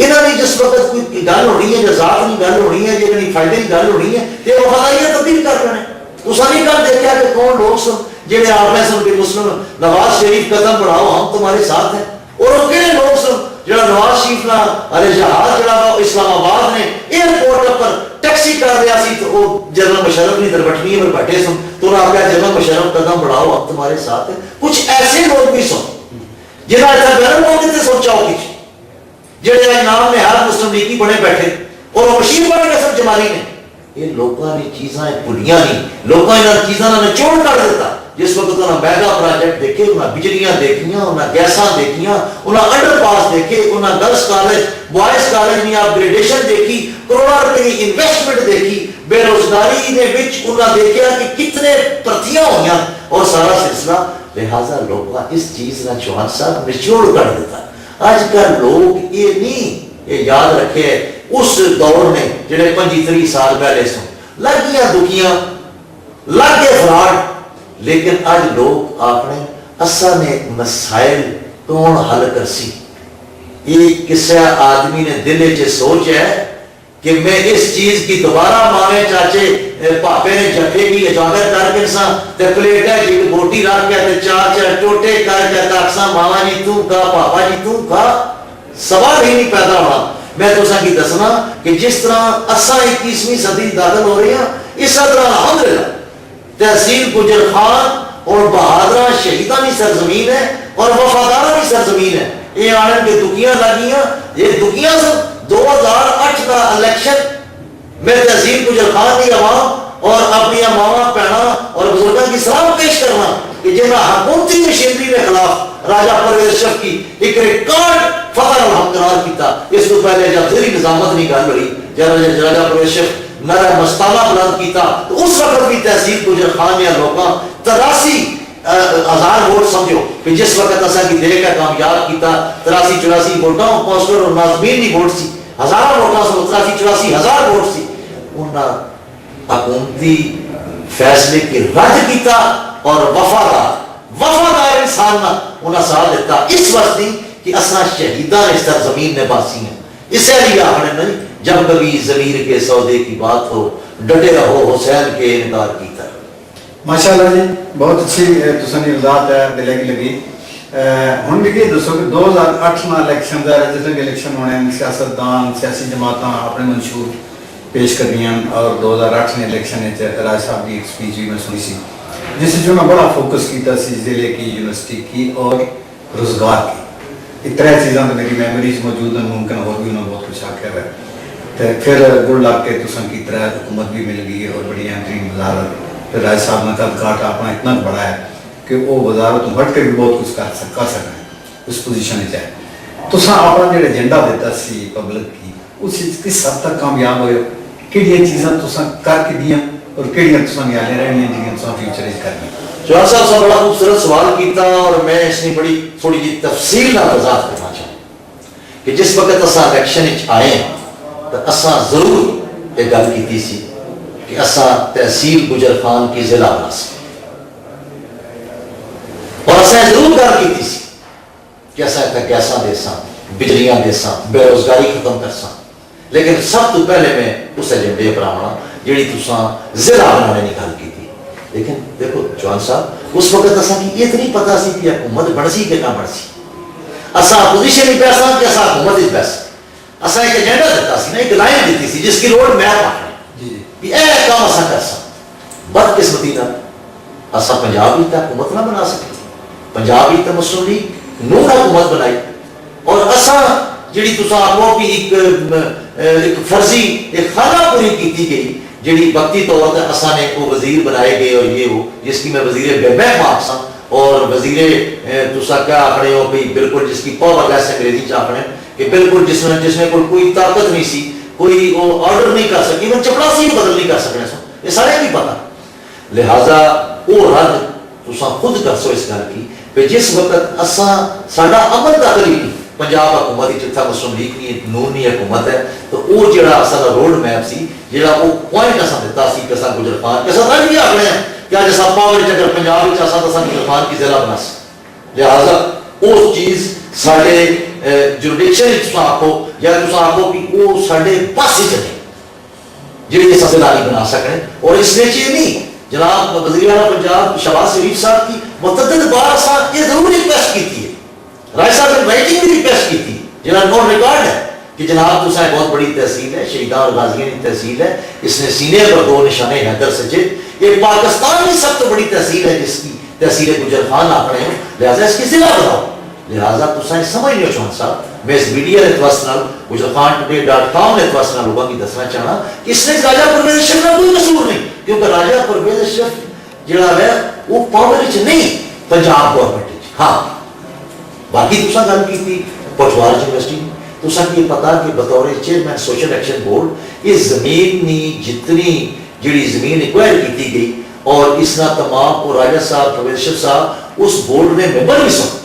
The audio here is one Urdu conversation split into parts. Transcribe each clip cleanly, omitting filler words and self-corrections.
یہاں کی جس وقت کوئی گل ہونی ہے، ذات کی گل ہونی ہے، جی فائدے کی گل ہونی ہے، تو وفاداریاں تبدیل کر رہے ہیں. تو ساری گل دیکھا کہ کون لوگ سن جہے آپ نے سن کے مسلم نواز شریف قدم بڑھاؤ ہم تمہارے ساتھ ہیں، اور وہ کہڑے لوگ سن جڑا نواز شریف نہ ارے جہاز جڑا اسلام آباد نے ایئرپورٹ پر ٹیکسی کر رہا سی، تو وہ جنرل مشرف نے دربٹنی پر بیٹھے سن، تو انہوں نے آخیا جنرل مشرف قدم بڑھاؤ ہم تمہارے ساتھ ہیں. کچھ ایسے لوگ بھی سن جنہیں ایسا غیر لوگ نے سوچا ہو کچھ جہے نام میں ہر مسلم لیگی بنے بیٹھے اور وہ بشیر بنے کے سب جمالی نے. یہ لوگوں نے چیزاں بھلیاں نہیں، لوگوں نے چیزاں نے نچوڑ کر دیتا. جس وقت انہوں نے میگا پروجیکٹ دیکھے، انہوں نے بجلیاں دیکھیاں، انہوں نے گیساں دیکھیاں، انہوں نے انڈر پاس دیکھے، انہوں نے گرلس کالج بوائز کالج میں اپ گریڈیشن دیکھی، کروڑوں روپے کی انویسٹمنٹ دیکھی، بے روزگاری نے وچ انہوں نے دیکھا کہ کتنے پرتیاں ہوئیاں اور سارا سلسلہ. لہذا لوگ اس چیز کا چوہان صاحب نچوڑ کر دیتا. آج کل لوگ یہ نہیں یہ یاد رکھے اس دور میں جڑے 25-30 سال پہلے سن لگیاں دکھیاں لگ گئے فراڈ، لیکن آج لوگ اپنے اسا نے مسائل کون حل کر سی. یہ کسی آدمی نے دل چ سوچ ہے کہ میں اس چیز کی دوبارہ مانے چاچے پاپے نے جھٹے کی اجازت کر کے سا تے پلیٹا جی بوٹی رکھ کے تے چار ٹوٹے کر کے تاکسا ماما جی تو کا پاپا جی تو کا سوال ہی نہیں پیدا ہونا. میں تو کی دسنا کہ جس طرح اسا 21ویں صدی داخل ہو رہی ہیں، اس طرح الحمدللہ تحصیل گجر خان اور بہادرہ شہیدان کی سرزمین ہے اور وفادارہ کی سرزمین ہے. یہ آنند کے دکیاں لگیاں، یہ دکیاں سے 2008 کا الیکشن میں تحصیل گجر خان کی عوام اور اپنی ماما پہنا اور بزرگوں کی سلام پیش کرنا کہ جنہاں حکومتی مشینری کے خلاف راجہ پرویز شف کی ایک ریکارڈ فخر الحمد قرار کیتا. اس کو پہلے جب زیری نظامت نہیں گل ہوئی، جب راجہ پرویز شف نعرہ مستانہ بلند کیتا، تو اس وقت بھی تحصیل گجر خان یا لوگاں 83,000 ووٹ سمجھو کہ جس وقت اسا کی دے کا کامیاب کیتا 83-84 ووٹاں پوسٹر اور ناظمین نہیں ووٹ سی، ہزاروں ووٹاں سے 83-84,000 ووٹ سی. انہاں حکومتی فیصلے کی رد کیتا اور وفادار انسان نہ انہاں ساتھ دیتا. اس وقت نہیں کہ اساں شہیدان اس سرزمین نے باسی ہیں. اسے لیے آپ نے نہیں جب کبھی ضمیر کے سودے کی بات ہو ڈٹے رہو حسین کے انکار کی طرح. ماشاءاللہ جی بہت اچھی تسانی وضاحت ہے دلے کی لگی. ہن بھی دسو کہ 2008 میں الیکشن دا جس الیکشن ہونے سیاستدان سیاسی جماعتاں اپنے منشور پیش کردیاں اور 2008 نے الیکشن راج صاحب کی ایک سپیچ بھی میں سنی سی جس جو میں بڑا فوکس کیتا سی ضلع کی یونیورسٹی کی اور روزگار کی. یہ ترے چیزاں تو میری میموریز موجود ہیں، ممکن اور بھی انہوں نے بہت کچھ آخیا ہے. تو پھر گڑ لگ کے تسان کی طرح حکومت بھی مل گئی اور بڑی اہم وزارت. پھر راج صاحب نے قد کاٹ اپنا اتنا بڑا ہے کہ وہ وزارت ہٹ کے بھی بہت کچھ کر سکتے اس پوزیشن ہے. تو اپنا جو ایجنڈا دیتا سی پبلک کی اس کس حد تک کامیاب ہوئے، کہڑی چیزاں کر کے دیا اور کہڑی یاد رہنی جن فیوچر کرنی. جوان صاحب بڑا خوبصورت سوال کیتا اور میں اس نے بڑی تھوڑی جی تفصیل نہ وضاحت کرنا چاہوں کہ جس وقت اساں الیکشن آئے تو اساں ضرور یہ گل کی سی کہ اساں تحصیل گجر خان کی ضلع بنا سکیں اور اساں ضرور گل کی سی کہ اساں اتنا گیساں دے ساں بجلیاں دے ساں بے روزگاری ختم کر ساں. لیکن سب تو پہلے میں اس ایجنڈے پر آنا جیڑی تساں ضلع بنانے کی گل کی. لیکن دیکھو جوان صاحب اس وقت اساں کی یہ نہیں پتا سی کہ حکومت بن سی کہ نہ بن سی. اساں اپوزیشن ہی پیسہ کہ اساں حکومت ہی پیسہ. اساں ایک ایجنڈا دیتا سی نا، ایک لائن دیتی سی جس کی روڈ میپ آ بھی اے کام اساں کر ساں. بدقسمتی نہ اساں پنجاب ہی تک حکومت نہ بنا سکے. پنجاب ہی تو مسلم لیگ نون حکومت بنائی اور اساں جڑی تساں آپو بھی ایک فرضی ایک خانہ پوری کیتی گئی جڑی وقتی طور پر اساں نے وہ وزیر بنائے گئے اور یہ وہ جس کی میں وزیر بے محک سا اور وزیر تساں کیا آکھنے ہو بھی بالکل جس کی پاور لیس انگریزی چ آکھنے کہ بالکل جس میں کوئی طاقت نہیں سی، کوئی وہ آرڈر نہیں کر سکی، ایون چپڑاسی بھی بدل نہیں کر سکنے سو، یہ سارے بھی پتا. لہذا وہ رد تساں خود کر سو اس گل کی کہ جس وقت اساں ساڈا عمل دا قریبی پنجاب حکومت جتھا مسلم لیگ نہیں نونی حکومت ہے تو وہ جڑا اصل روڈ میپ سی جڑا وہ پوائنٹ اساں دیتا سی کہ اساں گجر خان کہ اساں نہیں آکھنے ہیں کہ جیسا پاور اگر پنجاب وچ اساں گجر خان کی ضلع بنا سی. لہذا اس چیز سارے جوڈیشن آخو یا آخو کہ وہ سارے پاس ہی چلے جی سب داری بنا سکیں. اور اس نے چیز نہیں جناب وزیر اعلیٰ پنجاب شہباز شریف صاحب کی متعدد بار صاحب یہ ضرور ریکویسٹ کی تھی رائے صاحب نے رائٹنگ بھی ریکویسٹ کی تھی جناب نون ریکارڈ ہے کہ جناب تو بہت بڑی تحصیل ہے شہیدان اور غازیوں کی تحصیل ہے اس نے سینے پر 2 نشانے حیدر سجد یہ پاکستان کی سب سے بڑی تحصیل ہے جس کی تحصیل گجر خان آکڑے ہیں لہٰذا اس کی ضلع بناؤ لہٰذا تو سمجھ لو چون صاحب میں اس میڈیا نے توسنال gujrkhantoday.com نے توسنال لوگوں کی دسنا چاہنا کہ اس نے راجہ پرویز اشرف کا کوئی قصور نہیں کیونکہ راجہ پرویز اشرف جڑا ہے وہ پاور وچ نہیں پنجاب گورنمنٹ وچ. ہاں باقی تساں گل کیتی پٹوار یونیورسٹی تساں کی پتہ کہ بطور چیئرمین سوشل ایکشن بورڈ یہ زمین نی جتنی جڑی زمین ایکوائر کیتی گئی اور اس نہ تمام کو راجہ صاحب پرویز اشرف صاحب اس بورڈ میں ممبر بھی سن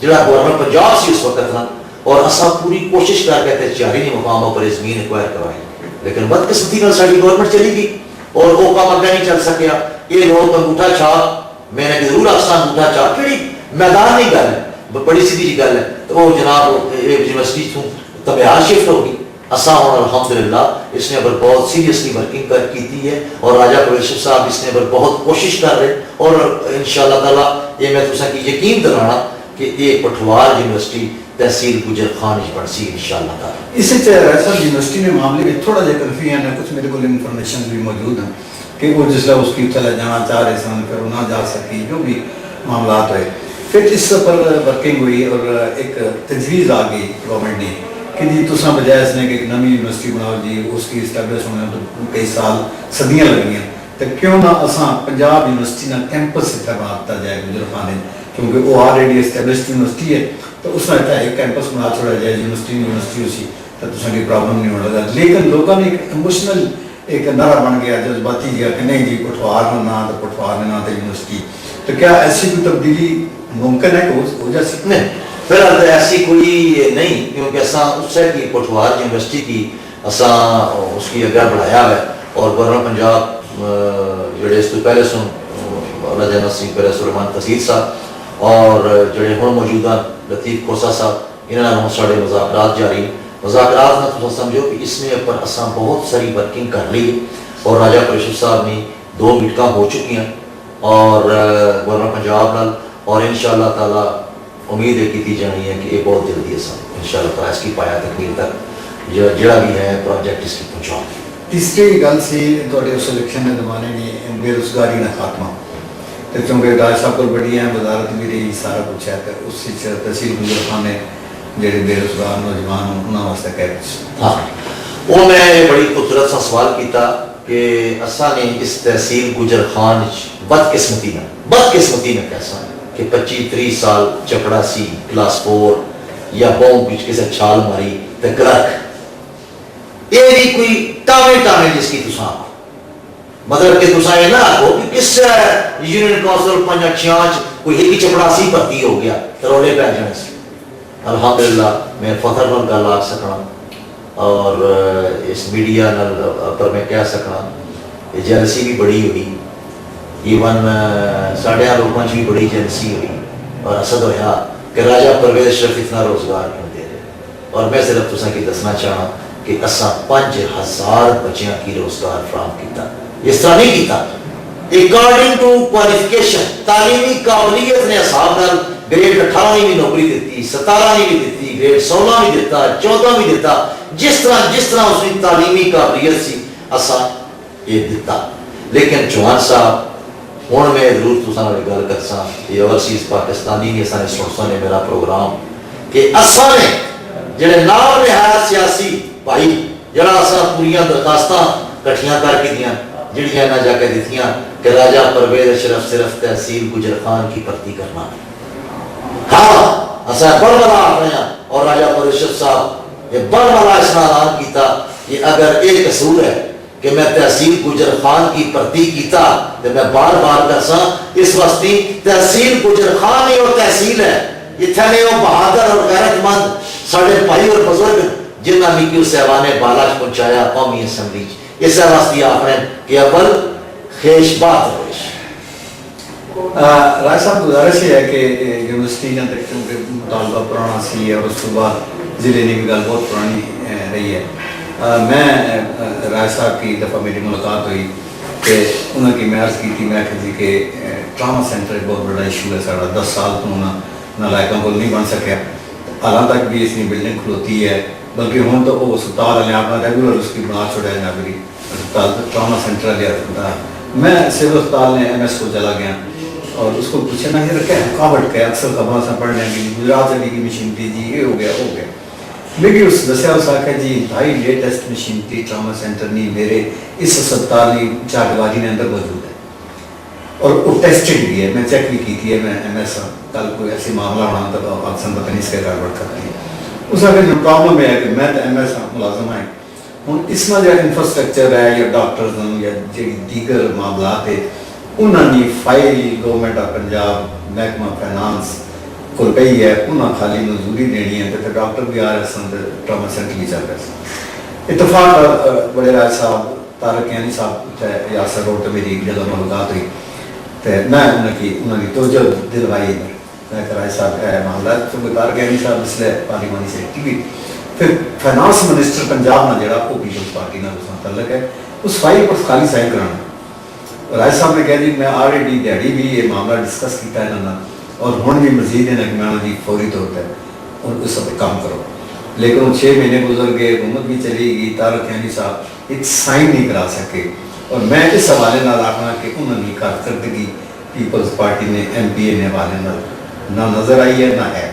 جڑا گورنمنٹ پنجاب سی اس وقت نا اور اساں پوری کوشش کر کے چارہی مقاموں پر زمین ایکوائر کروائے لیکن بدقسمتی نال ساری گورنمنٹ چلی گئی اور وہ کام اگے نہیں چل سکیا. یہ لوگ انگوٹھا چھاپ میں نے ضرور آسان انگوٹھا چھاپ کیڑی میدان نہیں گل ہے بڑی سیدھی جی گل ہے تو وہ جناب یونیورسٹی تو تبعات شفٹ ہوگی. اساں اور الحمدللہ اس نے پر بہت سیریسلی ورکنگ کی ہے اور راجہ پرویز اشرف صاحب اس نے پر بہت کوشش کر رہے اور انشاءاللہ تعالی یہ میں تساں کی یقین دلانا کہ یہ پٹھوار یونیورسٹی تحصیل گجر خان بن سی انشاءاللہ تعالی. اسی طرح صاحب یونیورسٹی میں معاملے میں تھوڑا جا کنفیوژن ہے کچھ میرے کو انفارمیشن بھی موجود ہیں کہ وہ جس طرح اس کی چلا جانا چاہ رہے سن پھر وہ نہ جا سکی جو بھی معاملات ہوئے پھر اس پر ورکنگ ہوئی اور ایک تجویز آ گئی گورنمنٹ نے کہ جی تساں بجائے اس نے کہ ایک نئی یونیورسٹی بناؤ جی اس کی اسٹیبلش ہونے تو کئی سال صدیاں لگیاں تو کیوں نہ اساں پنجاب یونیورسٹی نہ کیمپس اتنا بناتا جائے گجر خانے کیونکہ وہ آلریڈی اسٹیبلشڈ یونیورسٹی ہے تو اس میں ایک کیمپس بنا چھوڑا جائے یونیورسٹی اسی تو تساں کی پرابلم نہیں ہونے لگا. لیکن لوگوں نے ایک ایموشنل ایک نعرہ بن گیا جذباتی گیا کہ نہیں جی پٹھوار نہ تو پٹھوار نہ تو یونیورسٹی. تو کیا ایسی کوئی تبدیلی ممکن ہے کہ ہو جا سکتی ہے؟ پھر ایسی کوئی نہیں کیونکہ اساں اس سے کی پٹھوار یونیورسٹی کی اساں اس کی اگر بڑھایا ہے اور گورنر پنجاب جڑے اس تو پہلے سن اللہ جنت سنگھ پہلے سلیمان تحصیل صاحب اور جڑے ہوں موجودہ لطیف کھوسا صاحب انہوں نے سارے مذاکرات جاری مذاکرات نہ تو سمجھو کہ اس میں پر اساں بہت ساری ورکنگ کر لی اور راجہ پرویز اشرف صاحب نے 2 میٹنگاں ہو چکی ہیں اور گورنر پنجاب نال اور انشاءاللہ تعالی امید ہے کی جانی ہے کہ یہ بہت جلدی اساں انشاءاللہ تعالی اس کی پایا تکمیل تک جڑا بھی ہے پروجیکٹ اس کی پہنچاؤں. تیسری گل سی تھوڑے اس الیکشن کے زمانے میں بے روزگاری کا خاتمہ تو چونکہ راج صاحب کو بڑی ہے وزارت بھی رہی سارا کچھ ہے تو اس تحصیل گجر خان نے جڑے بے روزگار نوجوان ہوں انہوں واسطے کہہ ہاں وہ میں بڑی خوبصورت سا سوال کیتا کہ اساں نے اس تحصیل گجر خان بدقسمتی میں کیسا کہ 25-30 سال چپڑا سی کلاس 4 یا بوم بچ کے سے چھال ماری تے کلرک یہ بھی کوئی ٹاوے جس کی تساں مطلب کہ تساں یہ نہ آکھو کہ کس یونین کونسل 5-6 کوئی ایک چپڑا سی بھرتی ہو گیا ترولے پہ جانے سے. الحمدللہ میں فخر نال گل آکھ سکنا اور اس میڈیا نال پر میں کہہ سکنا کہ جیلسی بھی بڑی ہوئی ایون ساڑھے لوگوں بھی بڑی جیلسی ہوئی اور اصد ہویا کہ راجہ پرویز اشرف اتنا روزگار کیوں دے رہے اور میں صرف تساں کی دسنا چاہنا کہ اساں 5000 بچیاں کی روزگار فراہم کیتا. اس طرح نہیں کیتا اکارڈنگ ٹو کوالیفیکیشن تعلیمی قابلیت نے اصحاب نال گریڈ 18 بھی نوکری دیتی 17 بھی دیتی گریڈ 16 بھی دیتا 14 بھی دیتا جس طرح اس کی تعلیمی قابلیت سی اساں یہ دیتا. لیکن چوہان صاحب ہوں میں ضرور تساں نال گل کرساں یہ اوورسیز پاکستانی نے اساں نے سنساں نے میرا پروگرام کہ اساں نے جڑے نام نہایت سیاسی بھائی جڑا اساں پوریاں درخواستاں کٹھیاں کر کے دیاں جڑیاں نہ جا کے دیتیاں کہ راجہ پرویز اشرف صرف تحصیل گجر خان کی بھرتی کرنا. ہاں اساں بڑا رہے ہیں اور راجہ پرویز اشرف صاحب یہ بڑا اس نے اعلان کیتا کہ اگر ایک قصور ہے کہ میں تحصیل گجر خان کی بھرتی کیتا تو میں بار بار کرساں اس واسطے تحصیل گجر خان ہی اور تحصیل ہے اتنے وہ بہادر اور غیرت مند سارے بھائی اور بزرگ جنہاں نے کی صاحبان بالا پہنچایا قومی اسمبلی اس واسطے آپ نے کہ اول خیش بات روش. راج صاحب گزارش یہ ہے کہ یونیورسٹی نے کیونکہ مطالبہ پرانا سی اور اس کے بعد ضلع نے بھی گل بہت پرانی رہی ہے. میں رائے صاحب کی دفعہ میری ملاقات ہوئی کہ انہوں کی میں عرض کی تھی, میں کہتی کہ ٹراما سینٹر ایک بہت بڑا ایشو ہے سارا, 10 سال تو انہوں نالائکوں کو نہیں بن سکیا, حالان تک بھی اس کی بلڈنگ کھلوتی ہے, بلکہ ہوں تو وہ اسپتال والے اپنا ریگولر اس کی بنا چھوڑا ہے ناگری اسپتال ٹراما سینٹر لیا تھا. میں سول اسپتال نے ایم ایس کو چلا گیا اور اس کو پوچھا نا یہ رکھا ہے رکاوٹ کا اکثر خبریں سے پڑھ لیں گی گجرات علی کی مشین تھی جی یہ ہو گیا. لیکن اس دسیا اس آخر جی بھائی لیٹسٹ مشین تھی ٹراما سینٹر نہیں میرے اس اسپتال کی چاٹ بازی نے اندر موجود ہے اور وہ ٹیسٹڈ بھی ہے, میں چیک بھی کی تھی ہے. میں ایم ایس کل کوئی ایسی معاملہ ہونا تو اکثر پتہ نہیں اس کے گڑبڑ کرتی ہے. اس آخر جو پرابلم ہے کہ میں تو ایم ایس ملازم ہے ہوں اس میں جو انفراسٹرکچر ہے یا ڈاکٹرز یا جی دیگر معاملات ہے انہوں نے فائل گورنمنٹ آف پنجاب محکمہ فائنانس کو پی ہے, انہوں خالی منظوری دینی ہے تو ڈاکٹر بھی آ رہے سن ٹراما سینٹر بھی چل رہے سن. اتفاق بڑے راج صاحب طارق یعنی صاحب یاسر روڈ تو میری جب ملاقات ہوئی تو میں انہوں کی توجہ دلوائی میں کہ راج صاحب کا معاملہ کیونکہ طارق یعنی صاحب اس لیے پارلیمانی سیکرٹری بھی پھر فائنانس منسٹر پنجاب میں جڑا وہ پیپلز پارٹی نہ متعلق ہے اس فائل پر خالی سائن کرانا. راج صاحب نے کہہ دی میں آلریڈی دیہڑی بھی یہ معاملہ ڈسکس کیا ہے انہوں نے اور ہوں بھی مزید ہے کہ میں جی فوری طور پہ اور اس پر کام کرو. لیکن وہ 6 مہینے گزر گئے, حکومت بھی چلی گئی, طارق یعنی صاحب ایک سائن نہیں کرا سکے. اور میں اس حوالے نہ رکھنا کہ انہوں نے کارکردگی پیپلز پارٹی نے ایم پی اے نے حوالے نہ نظر آئی ہے نہ ہے.